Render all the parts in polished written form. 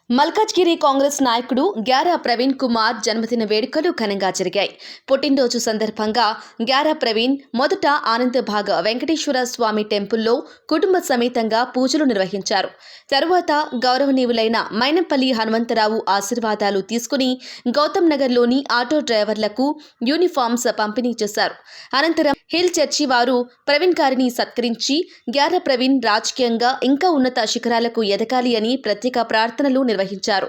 మల్కాజ్గిరి కాంగ్రెస్ నాయకుడు గ్యారా ప్రవీణ్ కుమార్ జన్మదిన వేడుకలు ఘనంగా జరిగాయి. పుట్టినరోజు సందర్భంగా గ్యారా ప్రవీణ్ మొదట ఆనందభాగ వెంకటేశ్వర స్వామి టెంపుల్లో కుటుంబ సమేతంగా పూజలు నిర్వహించారు. తరువాత గౌరవనీయులైన మైనంపల్లి హనుమంతరావు ఆశీర్వాదాలు తీసుకుని గౌతమ్ నగర్లోని ఆటో డ్రైవర్లకు యూనిఫామ్స్ పంపిణీ చేశారు. అనంతరం హిల్ చర్చి వారు ప్రవీణ్ గారిని సత్కరించి గ్యారా ప్రవీణ్ రాజకీయంగా ఇంకా ఉన్నత శిఖరాలకు ఎదగాలి అని ప్రత్యేక ప్రార్థనలు నిర్వహించారు.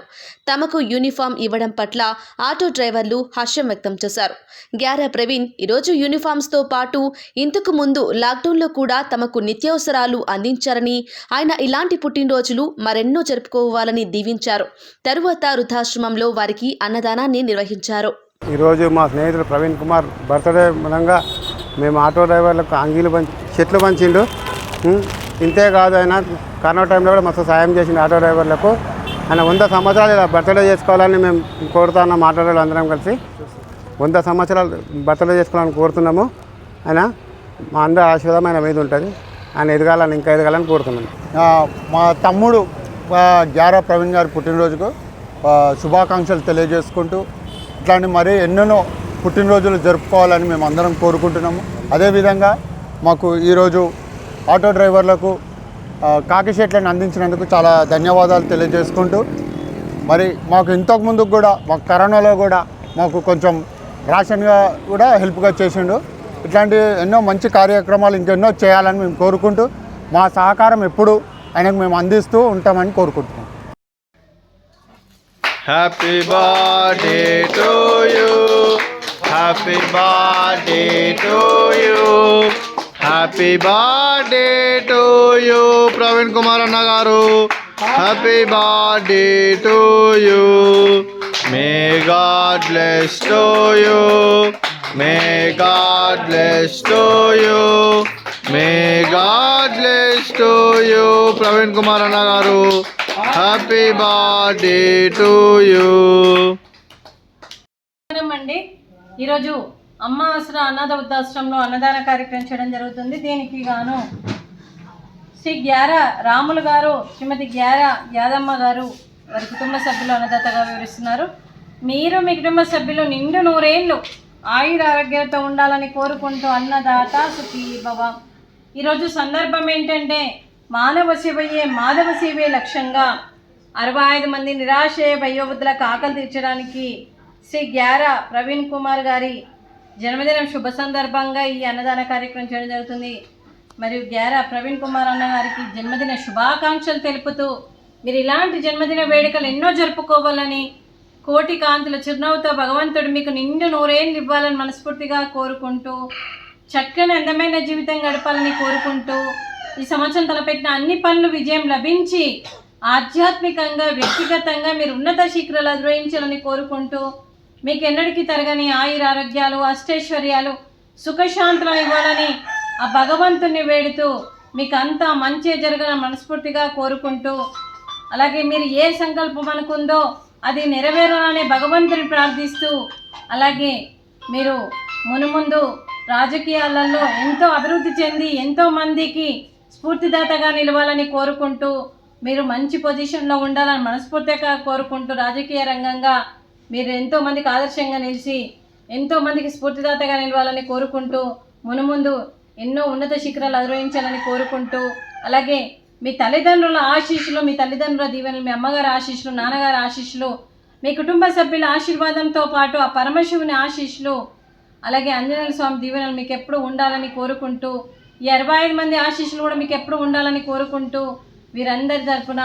తమకు యూనిఫామ్ ఇవ్వడం పట్ల ఆటో డ్రైవర్లు హర్షం వ్యక్తం చేశారు. గ్యారా ప్రవీణ్ ఈరోజు యూనిఫామ్స్ తో పాటు ఇంతకు ముందు లాక్డౌన్లో కూడా తమకు నిత్యావసరాలు అందించారని, ఆయన ఇలాంటి పుట్టినరోజులు మరెన్నో జరుపుకోవాలని దీవించారు. తరువాత వృద్ధాశ్రమంలో వారికి అన్నదానాన్ని నిర్వహించారు. ఈరోజు మా స్నేహితుడు ప్రవీణ్ కుమార్ బర్త్డే మూలంగా మేము ఆటో డ్రైవర్లకు అంగీలు చెట్లు పంచిండు. ఇంతేకాదు, ఆయన కరోనా టైంలో కూడా మస్తు సాయం చేసిండు ఆటో డ్రైవర్లకు. ఆయన 100 సంవత్సరాలు ఇలా బర్త్డే చేసుకోవాలని మేము కోరుతున్నాం. ఆటో డ్రైవర్లు అందరం కలిసి 100 సంవత్సరాలు బర్త్డే చేసుకోవాలని కోరుతున్నాము. ఆయన మా అందరి ఆశీర్వాదం ఆయన మీద ఉంటుంది. ఆయన ఎదగాలని, ఇంకా ఎదగాలని కోరుతున్నాను. మా తమ్ముడు గ్యారా ప్రవీణ్ గారి పుట్టినరోజుకు శుభాకాంక్షలు తెలియజేసుకుంటూ ఇట్లాంటి మరీ ఎన్నెన్నో పుట్టినరోజులు జరుపుకోవాలని మేము అందరం కోరుకుంటున్నాము. అదేవిధంగా మాకు ఈరోజు ఆటో డ్రైవర్లకు కాకి షీట్లను అందించినందుకు చాలా ధన్యవాదాలు తెలియజేసుకుంటూ, మరి మాకు ఇంతకుముందు కూడా మాకు కరోనాలో కూడా మాకు కొంచెం రేషన్గా కూడా హెల్ప్గా చేసిండు. ఇట్లాంటి ఎన్నో మంచి కార్యక్రమాలు ఇంకెన్నో చేయాలని మేము కోరుకుంటూ, మా సహకారం ఎప్పుడు ఆయనకు మేము అందిస్తూ ఉంటామని కోరుకుంటున్నాం. Happy birthday to you. Happy birthday to you. Happy birthday to you, Praveen Kumar Anna garu. Happy birthday to you. May God bless to you. May God bless to you. May God bless to you, Praveen Kumar Anna garu. Happy birthday to you. అండి, ఈరోజు అమ్మ ఆసరా అనాథ వృద్ధాశ్రమంలో అన్నదాన కార్యక్రమం చేయడం జరుగుతుంది. దీనికి గాను శ్రీ గ్యారా రాములు గారు, శ్రీమతి గ్యారా యాదమ్మ గారు వారి కుటుంబ సభ్యులు అన్నదాతగా వివరిస్తున్నారు. మీరు మీ కుటుంబ సభ్యులు నిండు 100 ఏళ్ళు ఆయుర ఆరోగ్యంతో ఉండాలని కోరుకుంటూ అన్నదాత సుఖీ భవ. ఈరోజు సందర్భం ఏంటంటే మానవ సేవయే మాధవ సేవే లక్ష్యంగా 65 మంది నిరాశయ వయోవృద్ధులకు ఆకలి తీర్చడానికి శ్రీ గ్యారా ప్రవీణ్ కుమార్ గారి జన్మదినం శుభ సందర్భంగా ఈ అన్నదాన కార్యక్రమం చేయడం జరుగుతుంది. మరియు గ్యారా ప్రవీణ్ కుమార్ అన్న గారికి జన్మదిన శుభాకాంక్షలు తెలుపుతూ, మీరు ఇలాంటి జన్మదిన వేడుకలు ఎన్నో జరుపుకోవాలని, కోటి కాంతుల చిరునవ్వుతో భగవంతుడు మీకు నిండు 100 ఏళ్ళు ఇవ్వాలని మనస్ఫూర్తిగా కోరుకుంటూ, చక్కని అందమైన జీవితం గడపాలని కోరుకుంటూ, ఈ సంవత్సరం తలపెట్టిన అన్ని పనులు విజయం లభించి ఆధ్యాత్మికంగా, వ్యక్తిగతంగా మీరు ఉన్నత శిఖరాలు అధిరోహించాలని కోరుకుంటూ, మీకు ఎన్నటికీ తరగని ఆయుర ఆరోగ్యాలు, అష్టైశ్వర్యాలు, సుఖశాంతులను ఇవ్వాలని ఆ భగవంతుని వేడుతూ, మీకు అంతా మంచి జరగాలని మనస్ఫూర్తిగా కోరుకుంటూ, అలాగే మీరు ఏ సంకల్పం అనుకుందో అది నెరవేరాలని భగవంతుని ప్రార్థిస్తూ, అలాగే మీరు మునుముందు రాజకీయాలలో ఎంతో అభివృద్ధి చెంది ఎంతో మందికి స్ఫూర్తిదాతగా నిలవాలని కోరుకుంటూ, మీరు మంచి పొజిషన్లో ఉండాలని మనస్ఫూర్తిగా కోరుకుంటూ, రాజకీయ రంగంగా మీరు ఎంతోమందికి ఆదర్శంగా నిలిచి ఎంతోమందికి స్ఫూర్తిదాతగా నిలవాలని కోరుకుంటూ, మునుముందు ఎన్నో ఉన్నత శిఖరాలు అధిరోహించాలని కోరుకుంటూ, అలాగే మీ తల్లిదండ్రుల ఆశీస్సులు, మీ తల్లిదండ్రుల దీవెనలు, మీ అమ్మగారి ఆశీస్సులు, నాన్నగారి ఆశీస్సులు, మీ కుటుంబ సభ్యుల ఆశీర్వాదంతో పాటు ఆ పరమశివుని ఆశీస్సులు, అలాగే ఆంజనేయ స్వామి దీవెనలు మీకు ఎప్పుడు ఉండాలని కోరుకుంటూ, ఈ 65 మంది ఆశీస్సులు కూడా మీకు ఎప్పుడు ఉండాలని కోరుకుంటూ, వీరందరి తరఫున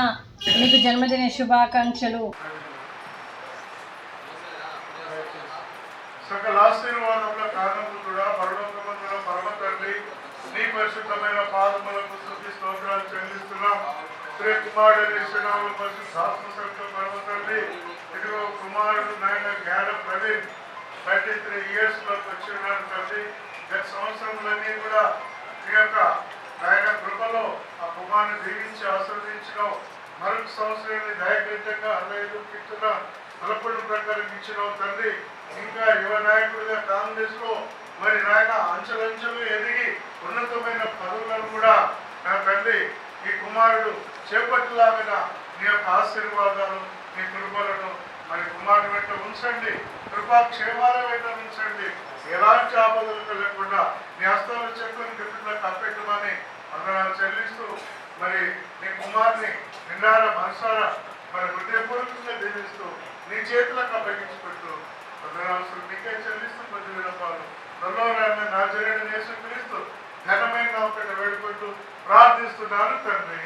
మీకు జన్మదిన శుభాకాంక్షలు. సకల ఆశీర్వాదముల కారణముగా పరలోకమందున పరమ తండ్రి, నీ పరిశుద్ధమైన పాదములకు స్తుతి స్తోత్రాలు చెల్లిస్తున్నాం. శ్రీ కుమారుడు శాస్త్ర పరమ తండ్రి, ఇదిగో కుమారుడు నాయన గ్యారా ప్రవీణ్ 33 years లోకి వచ్చినాడు తండ్రి. గత సంవత్సరంలన్నీ కూడా ఈ యొక్క ఆయన కృపలో ఆ కుమారుని దీవించి ఆశీర్వదించడం, మరొక సంవత్సరాన్ని దయగంటంగా 65 కీర్తన 11 ప్రకారం ఇచ్చినావు తండ్రి. ఇంకా యువ నాయకుడిగా కాంగ్రెస్ లో మరి నాయన అంచెలంచెలు ఎదిగి ఉన్నతమైన పదవులను కూడా నా తండ్రి ఈ కుమారుడు చేపట్టలాగా నీ యొక్క ఆశీర్వాదాలు నీ కృపలను మరి కుమారుని వెంట ఉంచండి, కృపాక్షేమాల వెంట ఉంచండి, ఎలాంటి ఆపదలు లేకుండా నీ హస్తాలు చెప్పుకొని గిఫ్ట్లకు అప్పెట్టమని వందనాలు చెల్లిస్తూ మరి నీ కుమారుని నిండార మనసారా మరి హృదయపూర్వకంగా దీవిస్తూ నీ చేతులకు అప్పగించిపెట్టు వందనాలు నీకే చెల్లిస్తూ కొద్ది వినపాలు త్వరలో నా జరిగిన యేసుక్రీస్తు ఘనమైన ఒకటి వేడుకుంటూ ప్రార్థిస్తున్నాను తండ్రి.